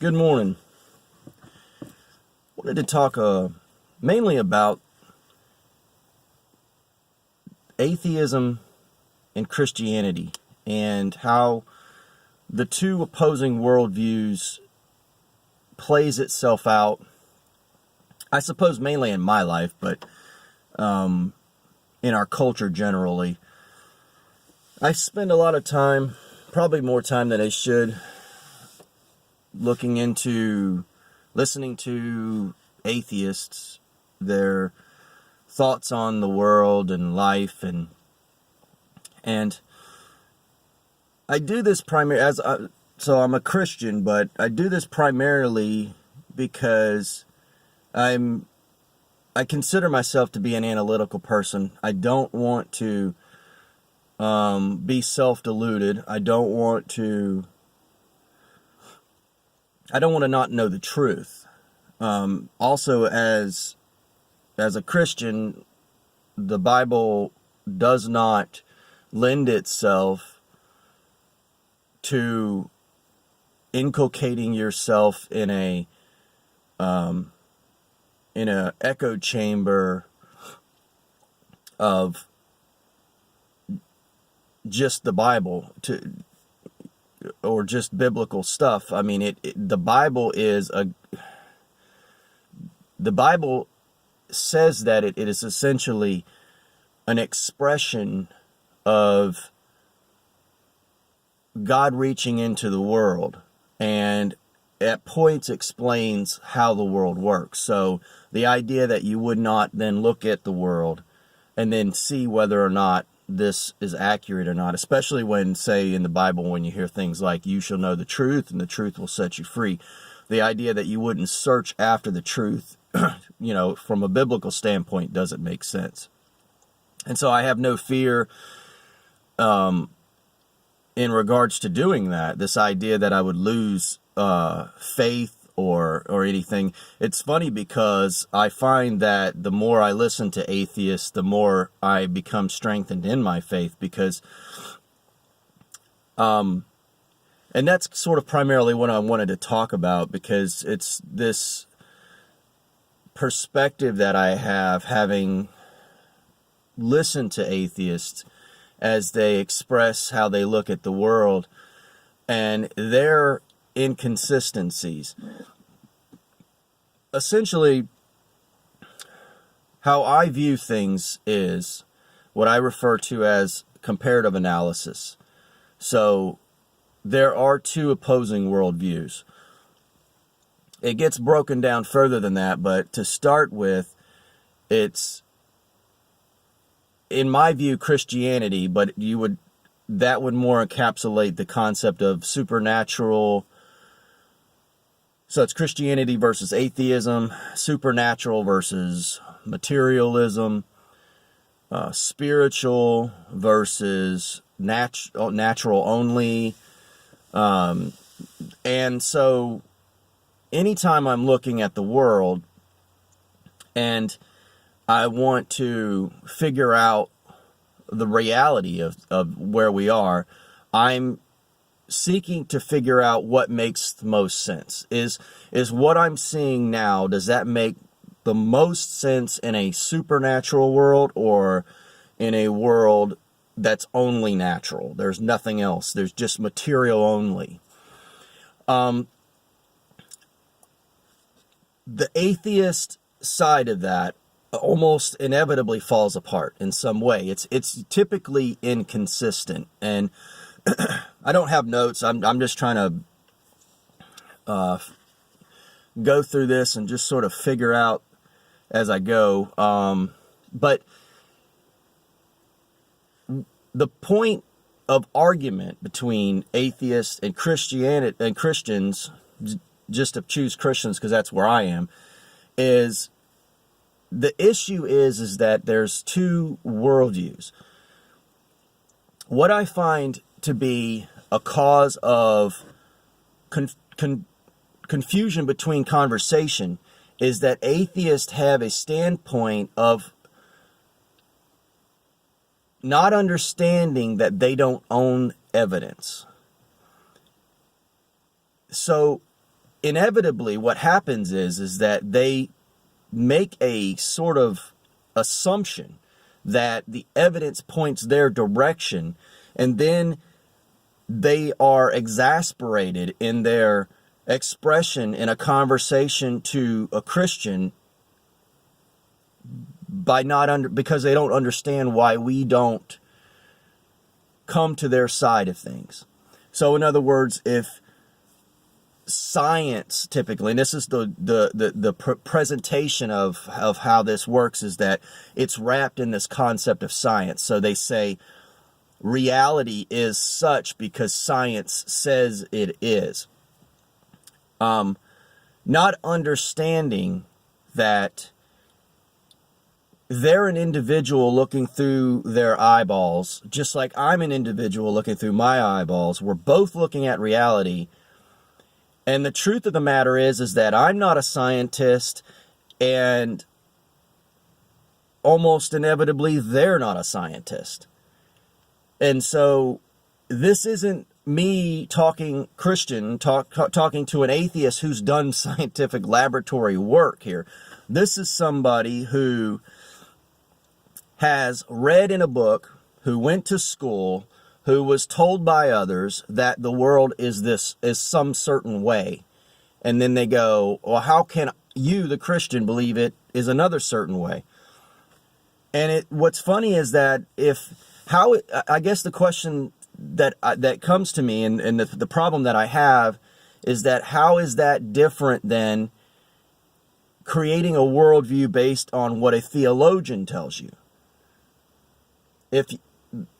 Good morning. Wanted to talk mainly about atheism and Christianity and how the two opposing worldviews plays itself out, I suppose mainly in my life, but in our culture generally. I spend a lot of time, probably more time than I should, looking into listening to atheists, their thoughts on the world and life, and I do this primarily so I'm a Christian, but I do this primarily because I consider myself to be an analytical person. I don't want to be self-deluded. I don't want to not know the truth. Also, as a Christian, the Bible does not lend itself to inculcating yourself in a echo chamber of just the Bible or just biblical stuff. I mean, the Bible says that it is essentially an expression of God reaching into the world, and at points explains how the world works. So the idea that you would not then look at the world and then see whether or not this is accurate or not, especially when, say, in the Bible, when you hear things like, you shall know the truth and the truth will set you free. The idea that you wouldn't search after the truth, from a biblical standpoint, doesn't make sense. And so I have no fear in regards to doing that. This idea that I would lose faith or anything. It's funny because I find that the more I listen to atheists, the more I become strengthened in my faith, because and that's sort of primarily what I wanted to talk about, because it's this perspective that I have, having listened to atheists as they express how they look at the world and their inconsistencies. Essentially, how I view things is what I refer to as comparative analysis. So there are two opposing worldviews. It gets broken down further than that, but to start with, it's, in my view, Christianity, but that would more encapsulate the concept of supernatural. So it's Christianity versus atheism, supernatural versus materialism, spiritual versus natural only. And so anytime I'm looking at the world and I want to figure out the reality of where we are, I'm seeking to figure out what makes the most sense. Is what I'm seeing now, does that make the most sense in a supernatural world or in a world that's only natural? There's nothing else. There's just material only. The atheist side of that almost inevitably falls apart in some way. It's typically inconsistent, and I don't have notes. I'm just trying to go through this and just sort of figure out as I go. But the point of argument between atheists and Christians, just to choose Christians because that's where I am, is the issue is that there's two worldviews. What I find to be a cause of confusion between conversation is that atheists have a standpoint of not understanding that they don't own evidence. So inevitably what happens is that they make a sort of assumption that the evidence points their direction, and then they are exasperated in their expression in a conversation to a Christian because they don't understand why we don't come to their side of things. So in other words, if science typically, and this is the presentation of how this works, is that it's wrapped in this concept of science. So they say reality is such because science says it is. Not understanding that they're an individual looking through their eyeballs, just like I'm an individual looking through my eyeballs. We're both looking at reality. And the truth of the matter is that I'm not a scientist, and almost inevitably they're not a scientist. And so this isn't me talking Christian, talking to an atheist who's done scientific laboratory work here. This is somebody who has read in a book, who went to school, who was told by others that the world is some certain way. And then they go, well, how can you, the Christian, believe it is another certain way? And what's funny is that I guess the question that comes to me, and the problem that I have, is that how is that different than creating a worldview based on what a theologian tells you? If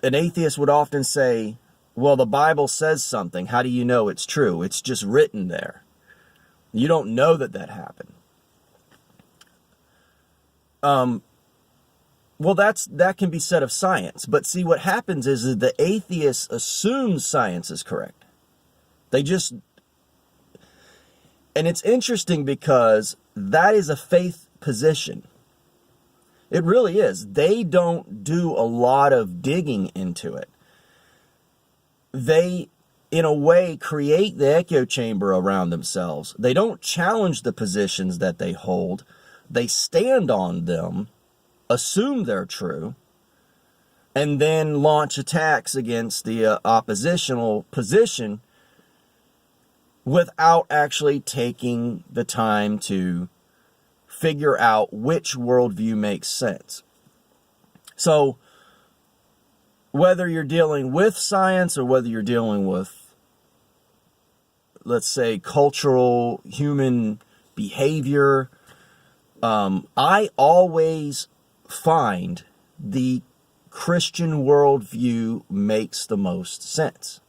an atheist would often say, well, the Bible says something, how do you know it's true? It's just written there. You don't know that happened. Well, that can be said of science. But see, what happens is that the atheist assumes science is correct. And it's interesting because that is a faith position. It really is. They don't do a lot of digging into it. They, in a way, create the echo chamber around themselves. They don't challenge the positions that they hold. They stand on them, assume they're true, and then launch attacks against the oppositional position without actually taking the time to figure out which worldview makes sense. So whether you're dealing with science or whether you're dealing with, let's say, cultural human behavior, I always find the Christian worldview makes the most sense.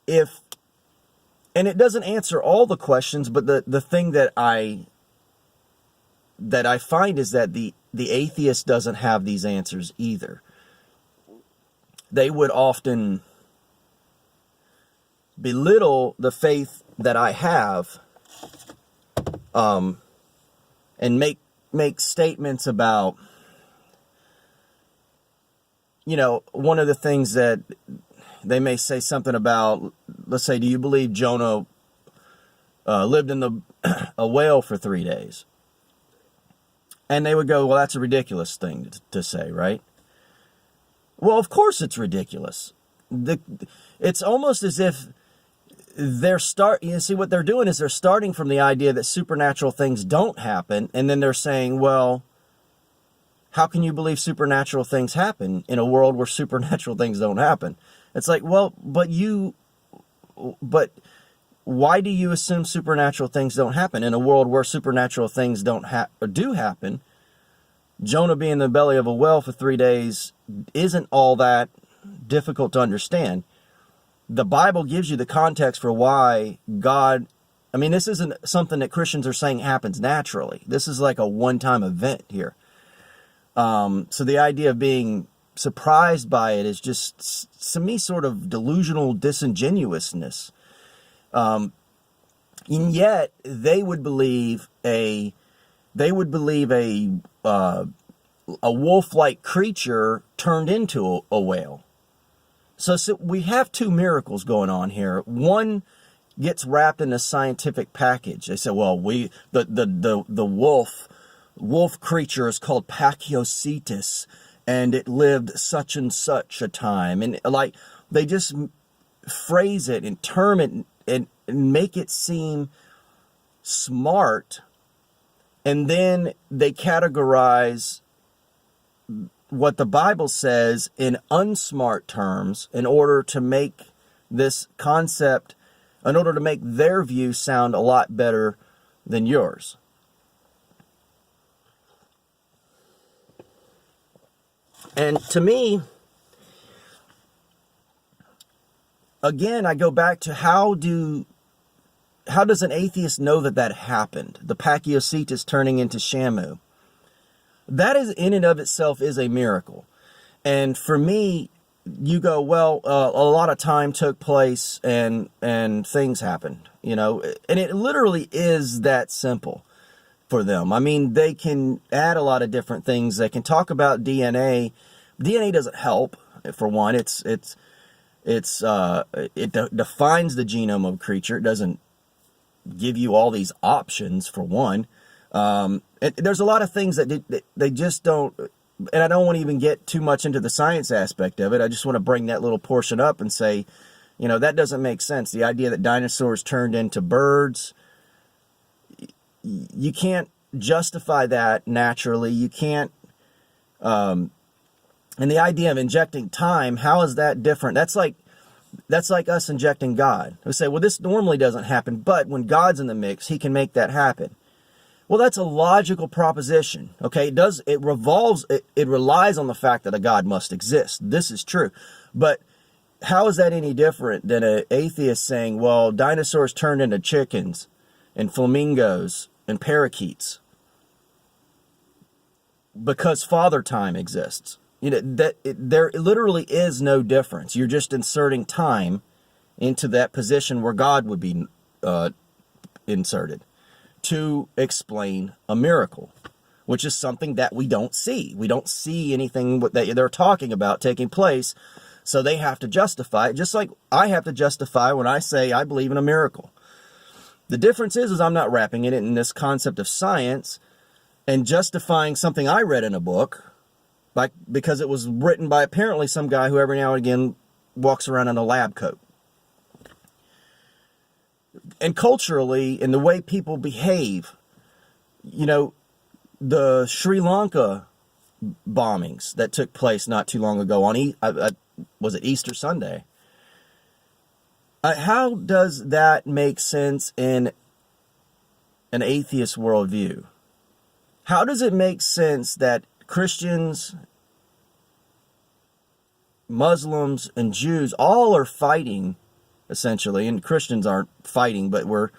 And it doesn't answer all the questions, but the thing that I find is that the atheist doesn't have these answers either. They would often belittle the faith that I have, and make statements about, one of the things that they may say something about, let's say, do you believe Jonah lived in a whale for 3 days? And they would go, well, that's a ridiculous thing to say, right? Well, of course it's ridiculous. It's almost as if you see what they're doing is they're starting from the idea that supernatural things don't happen, and then they're saying, well, how can you believe supernatural things happen in a world where supernatural things don't happen? It's like, well, but why do you assume supernatural things don't happen in a world where supernatural things do happen? Jonah being in the belly of a whale for 3 days isn't all that difficult to understand. The Bible gives you the context for why God, this isn't something that Christians are saying happens naturally. This is like a one-time event here. So the idea of being surprised by it is just, to me, sort of delusional disingenuousness. And yet they would believe a wolf-like creature turned into a whale. So we have two miracles going on here. One gets wrapped in a scientific package. They say, well, the wolf creature is called Pachycetus, and it lived such and such a time. And like, they just phrase it and term it and make it seem smart. And then they categorize what the Bible says in unsmart terms in order to make this concept, in order to make their view sound a lot better than yours. And to me, again, I go back to how does an atheist know that happened? The Pachycetus turning into Shamu. That is in and of itself is a miracle. And for me, you go, well, a lot of time took place and things happened, and it literally is that simple for them. I mean, they can add a lot of different things. They can talk about DNA. DNA doesn't help, for one. It defines the genome of a creature. It doesn't give you all these options, for one. There's a lot of things that they just don't, and I don't want to even get too much into the science aspect of it. I just want to bring that little portion up and say, that doesn't make sense. The idea that dinosaurs turned into birds, you can't justify that naturally. You can't, and the idea of injecting time, how is that different? That's like us injecting God. We say, well, this normally doesn't happen, but when God's in the mix, he can make that happen. Well, that's a logical proposition, okay? It relies on the fact that a God must exist. This is true. But how is that any different than an atheist saying, well, dinosaurs turned into chickens and flamingos and parakeets because Father Time exists? There literally is no difference. You're just inserting time into that position where God would be inserted to explain a miracle, which is something that we don't see. We don't see anything that they're talking about taking place, so they have to justify it, just like I have to justify when I say I believe in a miracle. The difference is I'm not wrapping it in this concept of science and justifying something I read in a book, because it was written by apparently some guy who every now and again walks around in a lab coat. And culturally, in the way people behave, the Sri Lanka bombings that took place not too long ago was it Easter Sunday? How does that make sense in an atheist worldview? How does it make sense that Christians, Muslims, and Jews all are fighting, essentially, and Christians aren't fighting, but we're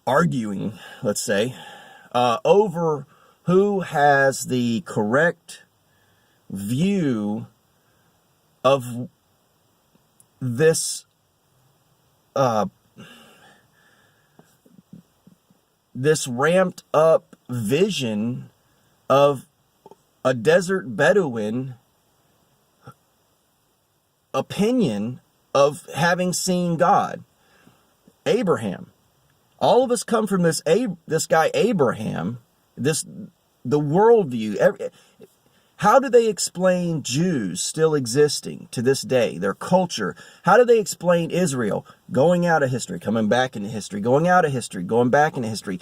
arguing, let's say, over who has the correct view of this this ramped up vision of a desert Bedouin opinion of having seen God. Abraham. All of us come from this guy Abraham, the worldview. How do they explain Jews still existing to this day, their culture? How do they explain Israel going out of history, coming back into history, going out of history, going back into history?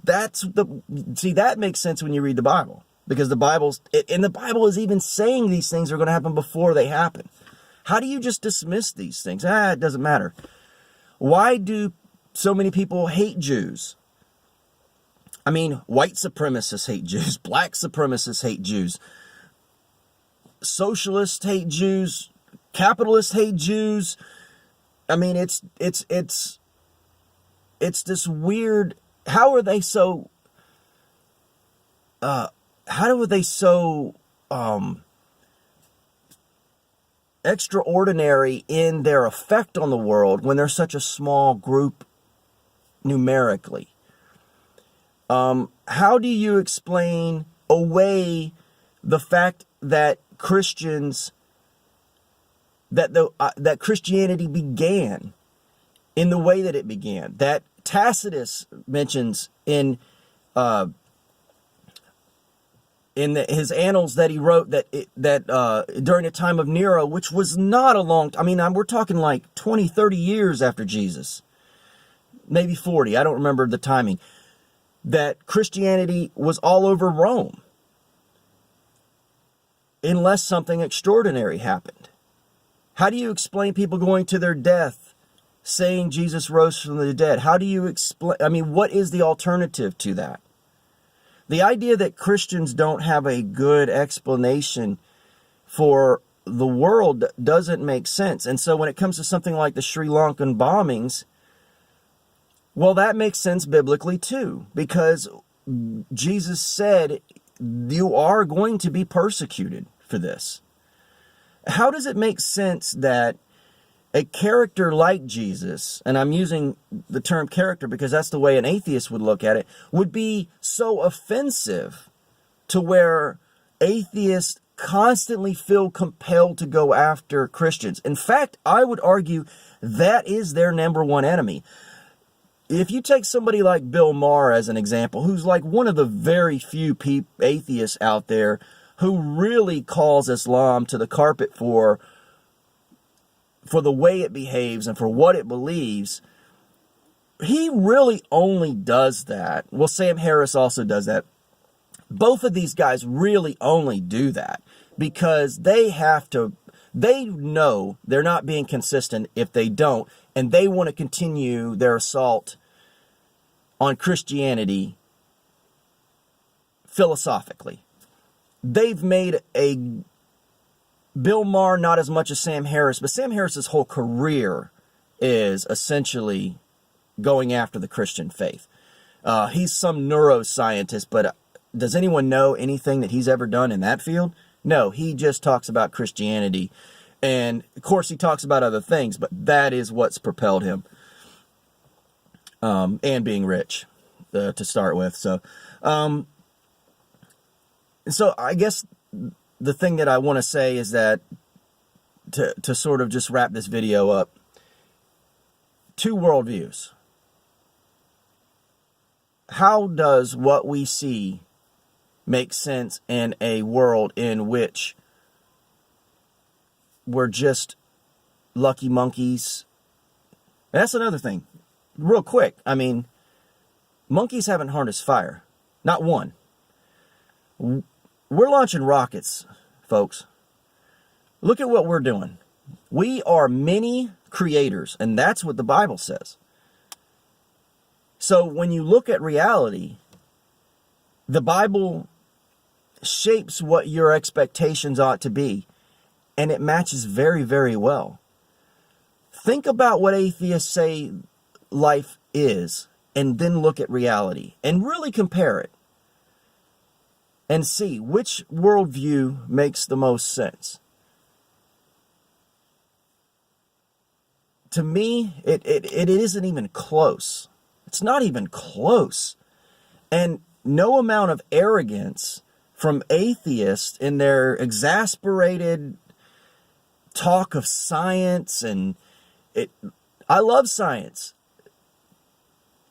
That makes sense when you read the Bible, because the Bible is even saying these things are going to happen before they happen. How do you just dismiss these things? It doesn't matter. Why do so many people hate Jews? I mean, white supremacists hate Jews. Black supremacists hate Jews. Socialists hate Jews. Capitalists hate Jews. I mean, it's this weird. How are they so extraordinary in their effect on the world when they're such a small group numerically? How do you explain away the fact that Christians, that Christianity began in the way that it began. That Tacitus mentions in his annals that he wrote that during the time of Nero, which was not a long time. I mean, we're talking like 20, 30 years after Jesus, maybe 40. I don't remember the timing. That Christianity was all over Rome, unless something extraordinary happened. How do you explain people going to their death saying Jesus rose from the dead? How do you explain? I mean, what is the alternative to that? The idea that Christians don't have a good explanation for the world doesn't make sense. And so when it comes to something like the Sri Lankan bombings, well, that makes sense biblically too, because Jesus said you are going to be persecuted for this. How does it make sense that a character like Jesus, and I'm using the term character because that's the way an atheist would look at it, would be so offensive to where atheists constantly feel compelled to go after Christians? In fact, I would argue that is their number one enemy. If you take somebody like Bill Maher as an example, who's like one of the very few atheists out there who really calls Islam to the carpet for the way it behaves and for what it believes, he really only does that. Well, Sam Harris also does that. Both of these guys really only do that because they know they're not being consistent if they don't, and they want to continue their assault on Christianity philosophically. They've made Bill Maher, not as much as Sam Harris, but Sam Harris's whole career is essentially going after the Christian faith. He's some neuroscientist, but does anyone know anything that he's ever done in that field? No, he just talks about Christianity. And of course he talks about other things, but that is what's propelled him. And being rich to start with. So I guess the thing that I want to say is that to sort of just wrap this video up, two worldviews. How does what we see make sense in a world in which we're just lucky monkeys? And that's another thing. Real quick, I mean, monkeys haven't harnessed fire. Not one. We're launching rockets, folks. Look at what we're doing. We are mini creators, and that's what the Bible says. So when you look at reality, the Bible shapes what your expectations ought to be, and it matches very, very well. Think about what atheists say life is, and then look at reality, and really compare it. And see which worldview makes the most sense. To me, it isn't even close. It's not even close. And no amount of arrogance from atheists in their exasperated talk of science I love science,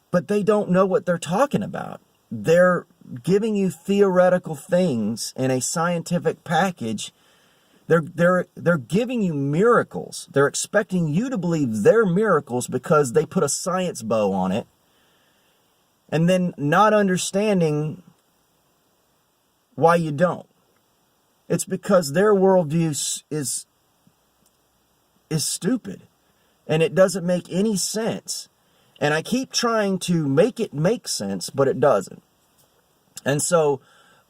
but they don't know what they're talking about. They're giving you theoretical things in a scientific package. They're giving you miracles. They're expecting you to believe they're miracles because they put a science bow on it, and then not understanding why you don't. It's because their worldview is stupid, and it doesn't make any sense. And I keep trying to make it make sense, but it doesn't. And so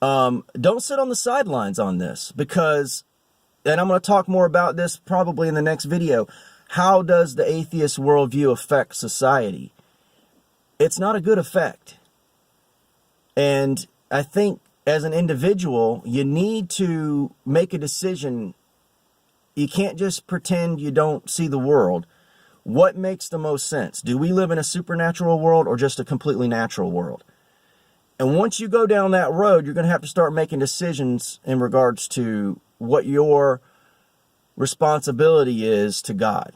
don't sit on the sidelines on this, because, and I'm going to talk more about this probably in the next video, how does the atheist worldview affect society? It's not a good effect. And I think as an individual, you need to make a decision. You can't just pretend you don't see the world. What makes the most sense? Do we live in a supernatural world or just a completely natural world? And once you go down that road, you're going to have to start making decisions in regards to what your responsibility is to God.